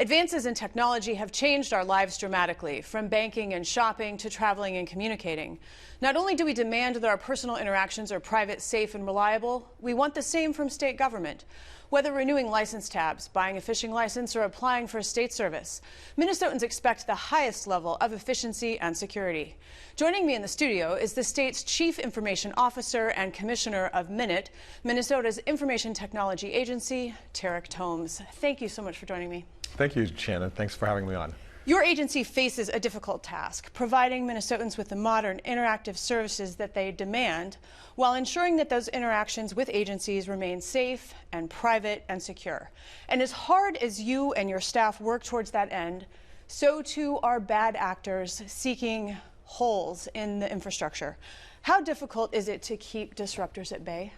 Advances in technology have changed our lives dramatically, from banking and shopping to traveling and communicating. Not only do we demand that our personal interactions are private, safe, and reliable, we want the same from state government. Whether renewing license tabs, buying a fishing license, or applying for a state service, Minnesotans expect the highest level of efficiency and security. Joining me in the studio is the state's Chief Information Officer and Commissioner of MINIT, Minnesota's Information Technology Agency, Tarek Tomes. Thank you so much for joining me. Thank you, Shannon. Thanks for having me on. Your agency faces a difficult task, providing Minnesotans with the modern interactive services that they demand, while ensuring that those interactions with agencies remain safe and private and secure. And as hard as you and your staff work towards that end, so too are bad actors seeking holes in the infrastructure. How difficult is it to keep disruptors at bay?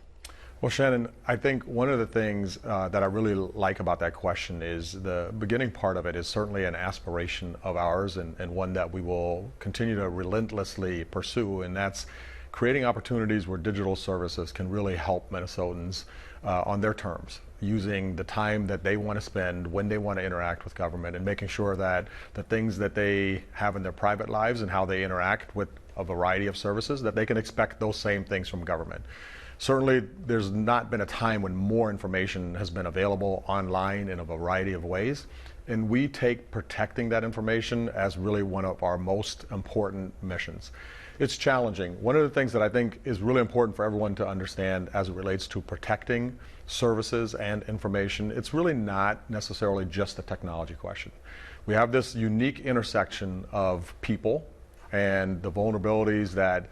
Well, Shannon, I think one of the things that I really like about that question is the beginning part of it is certainly an aspiration of ours and one that we will continue to relentlessly pursue, and that's creating opportunities where digital services can really help Minnesotans on their terms, using the time that they want to spend when they want to interact with government and making sure that the things that they have in their private lives and how they interact with a variety of services, that they can expect those same things from government. Certainly, there's not been a time when more information has been available online in a variety of ways, and we take protecting that information as really one of our most important missions. It's challenging. One of the things that I think is really important for everyone to understand as it relates to protecting services and information, it's really not necessarily just a technology question. We have this unique intersection of people and the vulnerabilities that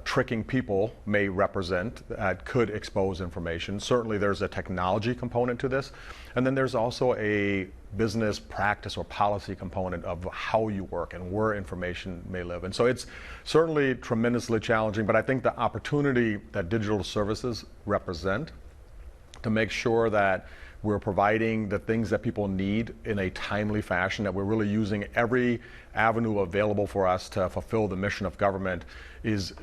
tricking people may represent that could expose information. Certainly there's a technology component to this, and then there's also a business practice or policy component of how you work and where information may live. And so it's certainly tremendously challenging, but I think the opportunity that digital services represent to make sure that we're providing the things that people need in a timely fashion, that we're really using every avenue available for us to fulfill the mission of government is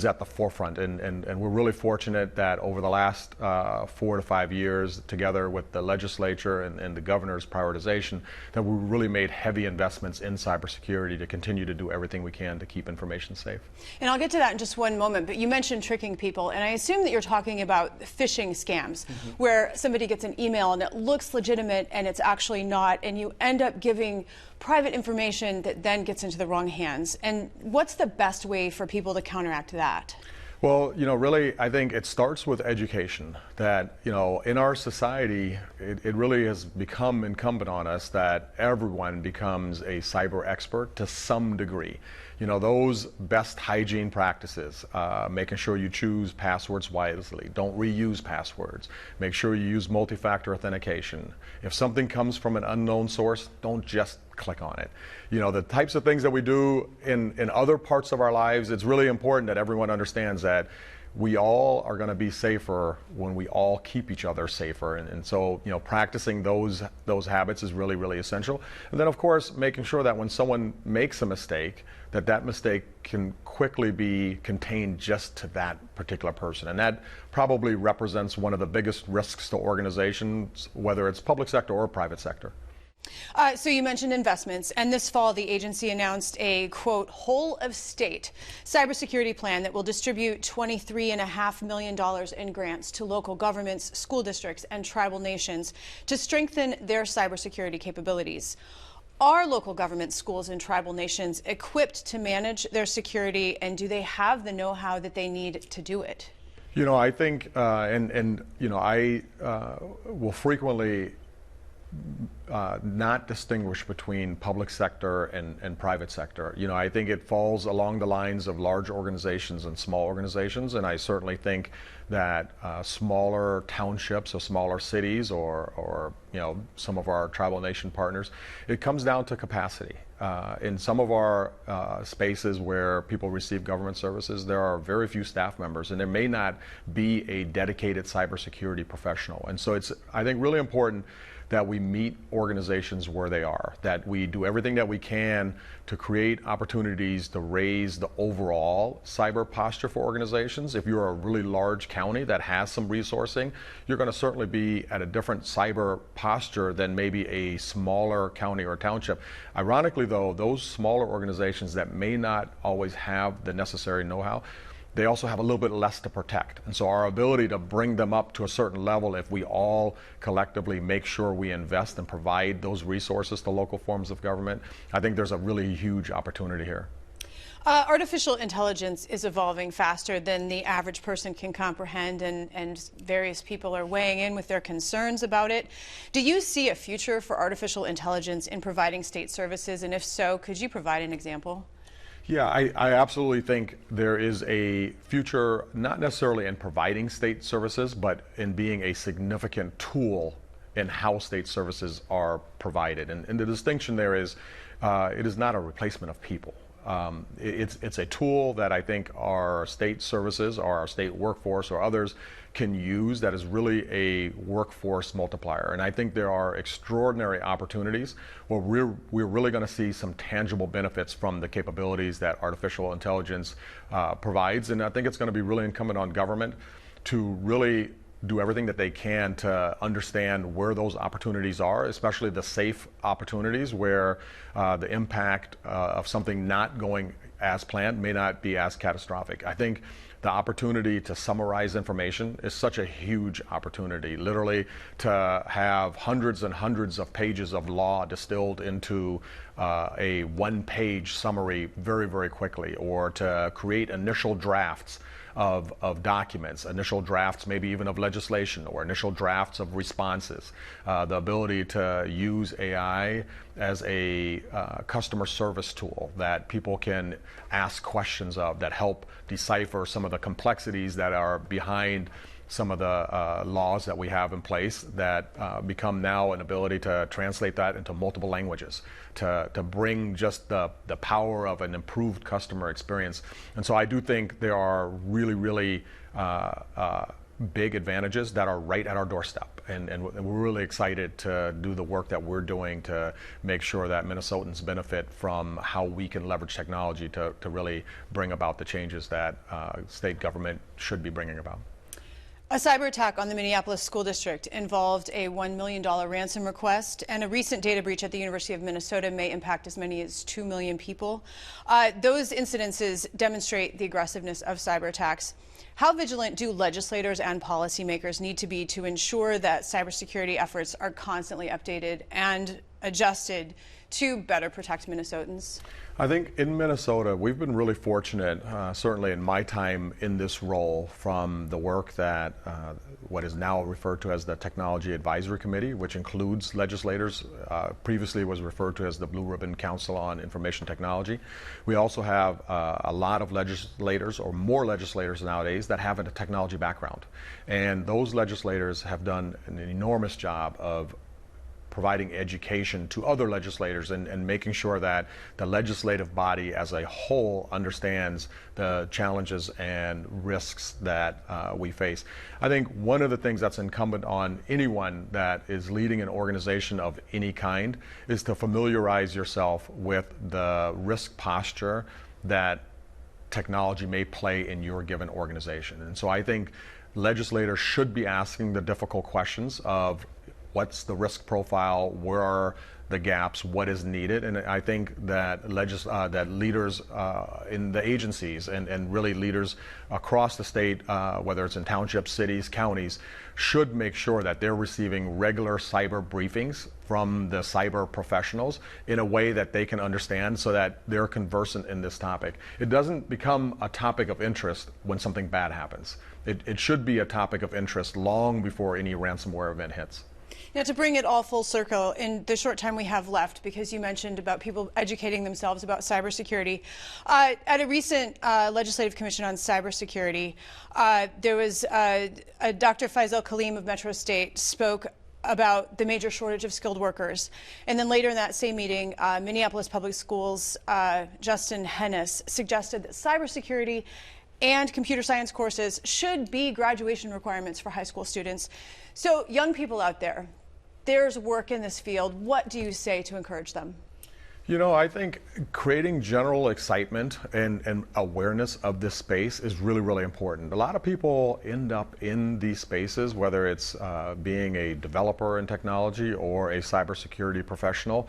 at the forefront. And we're really fortunate that over the last 4 to 5 years, together with the legislature and the governor's prioritization, that we really made heavy investments in cybersecurity to continue to do everything we can to keep information safe. And I'll get to that in just one moment, but you mentioned tricking people, and I assume that you're talking about phishing scams, where somebody gets an email and it looks legitimate and it's actually not, and you end up giving private information that then gets into the wrong hands. And what's the best way for people to counteract that? Well, really, I think it starts with education. That, in our society, it really has become incumbent on us that everyone becomes a cyber expert to some degree. Those best hygiene practices, making sure you choose passwords wisely, don't reuse passwords, make sure you use multi-factor authentication. If something comes from an unknown source, don't just click on it. The types of things that we do in other parts of our lives, it's really important that everyone understands that we all are going to be safer when we all keep each other safer. And so, practicing those habits is really, really essential. And then, of course, making sure that when someone makes a mistake, that mistake can quickly be contained just to that particular person. And that probably represents one of the biggest risks to organizations, whether it's public sector or private sector. So you mentioned investments, and this fall the agency announced a, quote, whole of state cybersecurity plan that will distribute $23.5 million in grants to local governments, school districts, and tribal nations to strengthen their cybersecurity capabilities. Are local government, schools, and tribal nations equipped to manage their security, and do they have the know-how that they need to do it? I think, I will frequently not distinguish between public sector and private sector. I think it falls along the lines of large organizations and small organizations, and I certainly think that smaller townships or smaller cities or some of our tribal nation partners, it comes down to capacity. In some of our spaces where people receive government services, there are very few staff members, and there may not be a dedicated cybersecurity professional. And so it's, I think, really important that we meet organizations where they are, that we do everything that we can to create opportunities to raise the overall cyber posture for organizations. If you're a really large county that has some resourcing, you're going to certainly be at a different cyber posture than maybe a smaller county or township. Ironically, though, those smaller organizations that may not always have the necessary know-how, they also have a little bit less to protect. And so our ability to bring them up to a certain level, if we all collectively make sure we invest and provide those resources to local forms of government, I think there's a really huge opportunity here. Artificial intelligence is evolving faster than the average person can comprehend, and various people are weighing in with their concerns about it. Do you see a future for artificial intelligence in providing state services? And if so, could you provide an example? Yeah, I absolutely think there is a future, not necessarily in providing state services, but in being a significant tool in how state services are provided. And the distinction there is, it is not a replacement of people. It's a tool that I think our state services or our state workforce or others can use that is really a workforce multiplier. And I think there are extraordinary opportunities where we're really going to see some tangible benefits from the capabilities that artificial intelligence provides. And I think it's going to be really incumbent on government to really do everything that they can to understand where those opportunities are, especially the safe opportunities where the impact of something not going as planned may not be as catastrophic. I think the opportunity to summarize information is such a huge opportunity. Literally, to have hundreds and hundreds of pages of law distilled into a one-page summary very, very quickly, or to create initial drafts of documents, initial drafts maybe even of legislation, or initial drafts of responses. The ability to use AI as a customer service tool that people can ask questions of, that help decipher some of the complexities that are behind some of the laws that we have in place, that become now an ability to translate that into multiple languages, to bring just the power of an improved customer experience. And so I do think there are really, really big advantages that are right at our doorstep. And we're really excited to do the work that we're doing to make sure that Minnesotans benefit from how we can leverage technology to really bring about the changes that state government should be bringing about. A cyber attack on the Minneapolis School District involved a $1 million ransom request, and a recent data breach at the University of Minnesota may impact as many as 2 million people. Those incidences demonstrate the aggressiveness of cyber attacks. How vigilant do legislators and policymakers need to be to ensure that cybersecurity efforts are constantly updated and adjusted to better protect Minnesotans? I think in Minnesota, we've been really fortunate, certainly in my time in this role, from the work that what is now referred to as the Technology Advisory Committee, which includes legislators. Previously was referred to as the Blue Ribbon Council on Information Technology. We also have a lot of legislators, or more legislators nowadays, that have a technology background. And those legislators have done an enormous job of providing education to other legislators and making sure that the legislative body as a whole understands the challenges and risks that we face. I think one of the things that's incumbent on anyone that is leading an organization of any kind is to familiarize yourself with the risk posture that technology may play in your given organization. And so I think legislators should be asking the difficult questions of what's the risk profile, where are the gaps, what is needed. And I think that that leaders in the agencies and really leaders across the state, whether it's in townships, cities, counties, should make sure that they're receiving regular cyber briefings from the cyber professionals in a way that they can understand, so that they're conversant in this topic. It doesn't become a topic of interest when something bad happens. It should be a topic of interest long before any ransomware event hits. Now, to bring it all full circle, in the short time we have left, because you mentioned about people educating themselves about cybersecurity, at a recent Legislative Commission on Cybersecurity, there was Dr. Faisal Kaleem of Metro State spoke about the major shortage of skilled workers. And then later in that same meeting, Minneapolis Public Schools' Justin Hennis suggested that cybersecurity and computer science courses should be graduation requirements for high school students. So young people out there, there's work in this field, what do you say to encourage them? You know, I think creating general excitement and awareness of this space is really, really important. A lot of people end up in these spaces, whether it's being a developer in technology or a cybersecurity professional,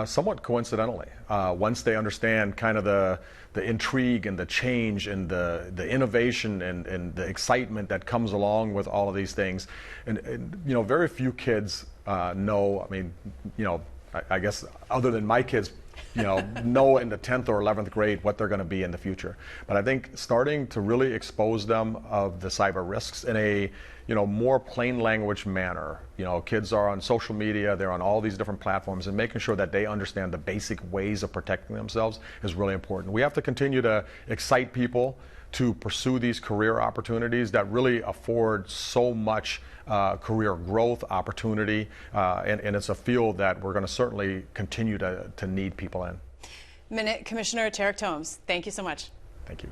somewhat coincidentally. Once they understand kind of the intrigue and the change and the innovation and the excitement that comes along with all of these things. And you know, very few kids know, I mean, you know, I guess other than my kids, you know in the 10th or 11th grade what they're going to be in the future. But I think starting to really expose them of the cyber risks in a more plain language manner. You know, kids are on social media, they're on all these different platforms, and making sure that they understand the basic ways of protecting themselves is really important. We have to continue to excite people to pursue these career opportunities that really afford so much career growth opportunity, and it's a field that we're going to certainly continue to need people in. Minute Commissioner Tareq Tomes, thank you so much. Thank you.